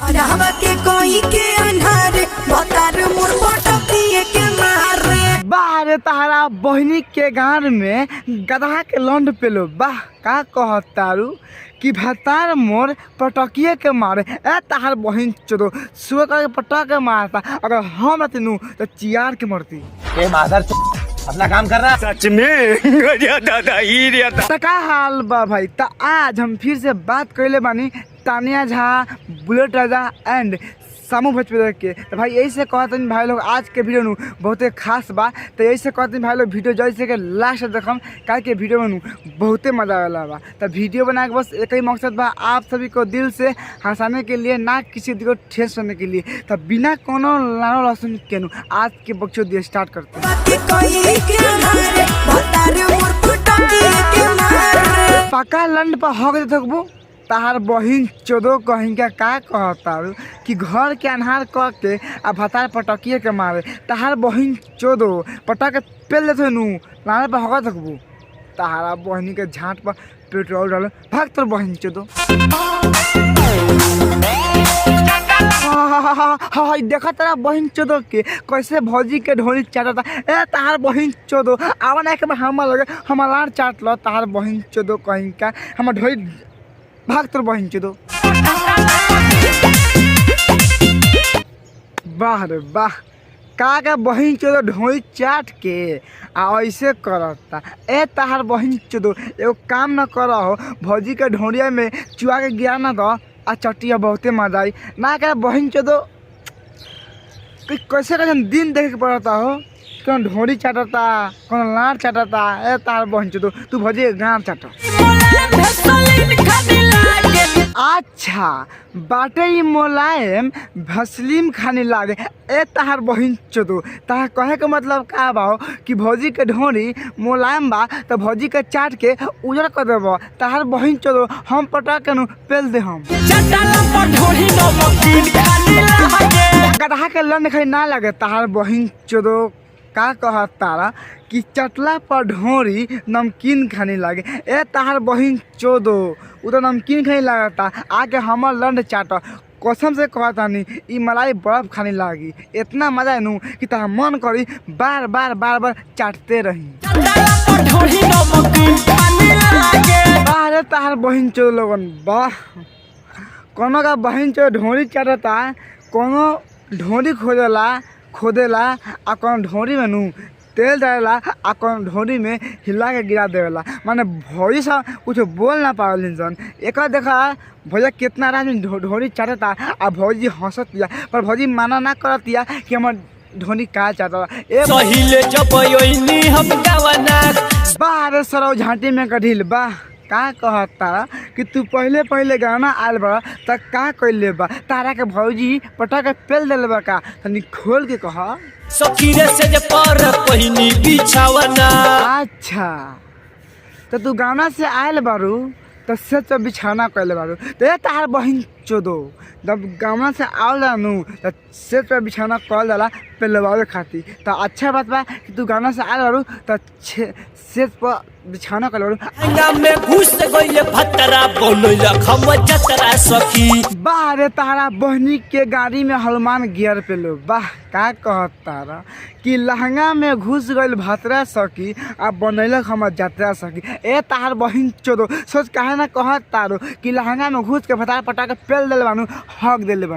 अरहवा के कोई के अनहार बतार मोर पटकिए के मारे। बाहरे तहरा बहनी के गांव में गधा के लौंड पेलो बाह का कहतारू कि भतार मोर पटकिए के मारे। ए तहार बहन चोदो सुबह करके पटक के मारता, अगर हम रहती नू तो चियार के मरती। ए मादर अपना काम कर रहा। सच में दादा ही रहता। तो का हाल बा भाई? तो आज हम फिर से बात कैले बानी तानिया झा, बुलेट राजा एंड सामू भोजपुरी के। तो भाई यही से कहते हैं भाई लोग आज के वीडियो नू बहुते खास बा। तो यही से कहते हैं भाई लोग वीडियो जैसे कि लास्ट देखम काहे के वीडियो में नू बहुते मजा आवेला बा। तो वीडियो बना के बस एक ही मकसद बा, आप सभी को दिल से हंसाने के लिए, ना किसी को ठेस करने के लिए। तो बिना कोनो लानो लहसुन के नू आज के बक्चो दिए स्टार्ट करते हैं। पक्का लंड पर हो गए थकबू तहार बहिन चोदो कहीं का कहतारू कि घर के अन्हार कह के आ भतार पटकिए के मारे। तहार बहिन चोदो पटक के पेल देते नू लाने पर होगा थकबू। तहारा बहिनी के झाट पर पेट्रोल डालो भाग तोर बहिन चोदो। हाँ देखा तेरा बहिन चोदो के कैसे भौजी के ढोली चाटता। ए तहार बहिन चोदो आवन एक बार हम लगे हमारा चाट लो। तहार बहिन चोदो कहीं का हम ढोली भाग तोर बहिन चोदो। वाह रे वाह, का बहिन चोदो ढोली चाट के आ ऐसे करता। ए तहार बहिन चोदो एगो काम न कर हो, भौजी के ढोलिया में चुआ के गिरा न दो आ चटिया बहुते मजा आई ना। क्या बहिन चोदो कैसे कैसे दिन देखे के पड़ता हो, कौन ढोली चाटता कौन लाड़ चाटता। ए तार बहिन चोदो तू भौजी गाँव चाट। अच्छा बाटे ही मोलायम भसलीम खाने लागे। ए तहार बहिन चोदो तहार कहे के मतलब का बा कि भौजी के ढोरी मोलायम बा तो भौजी के चाट के उजर कर देबो। तहार बहिन चोदो हम पटक के नु पेल दे हम गधा के लंड खाई ना लगे। तहार बहिन चोदो का कहत तारा कि चटला पर ढोरी नमकीन खाने लागे। ए तहार बहिन चोदो उ तो नमकीन खाने लागता, आके हमर लंड चाट। कसम से कहता नहीं ई मलाई बर्फ खाने लागी। इतना मजा है नू कि तहार मन करी बार बार बार बार चाटते रही। तहार बहिन चोदो लोगन वाह, कोनो का बहिन चोदो ढोरी चाटता, कोनो ढोरी खोदेला आ कौन ढोरी में नू तेल डालेला आ कौन ढोरी में हिला के गिरा देवेला। माने भौजी सा कुछ बोल ना पावल इंसान। एक देखा भैया कितना आदमी ढोरी चाटता आ भौजी हंसतिया, पर भौजी माना ना करतिया कि हमर ढोरी का चाटता। बाह रे सरौ झांटी में कढिल बाह। का कहता कि तू पहले पहले गाना आयल बा त का कइले बा, तारा के भौजी पटक के पेल देले बा का तनी खोल के कह। सखीरे से जे पर पहिनी बिछावना। अच्छा तो तू गाना से आयल बारू तो से तो बिछाना कइले बारू। तो ये तार बहिन चोदो जब गाना से आवला नू तो से तो बिछाना कइल जाला पेलवावे खाती। तो अच्छा बात बा कि तू गाना से आयल बारू तो से पर बिछाना कइले बारू। अंगा में घुस गइले भतरा बोलैला खम जतरा सखी। बाह रे तारा बहनी के गाड़ी में हनुमान गियर पेलो वाह। का कहतारा कि लहंगा में घुस गइल भतरा सखी आ बनैलक हम जतरा सखी। ए तार बहिन चोदो सोच काहे ना कहत तारो कि लहंगा में घुस के भतार पटा के पेल देले बानू हक देले बानू।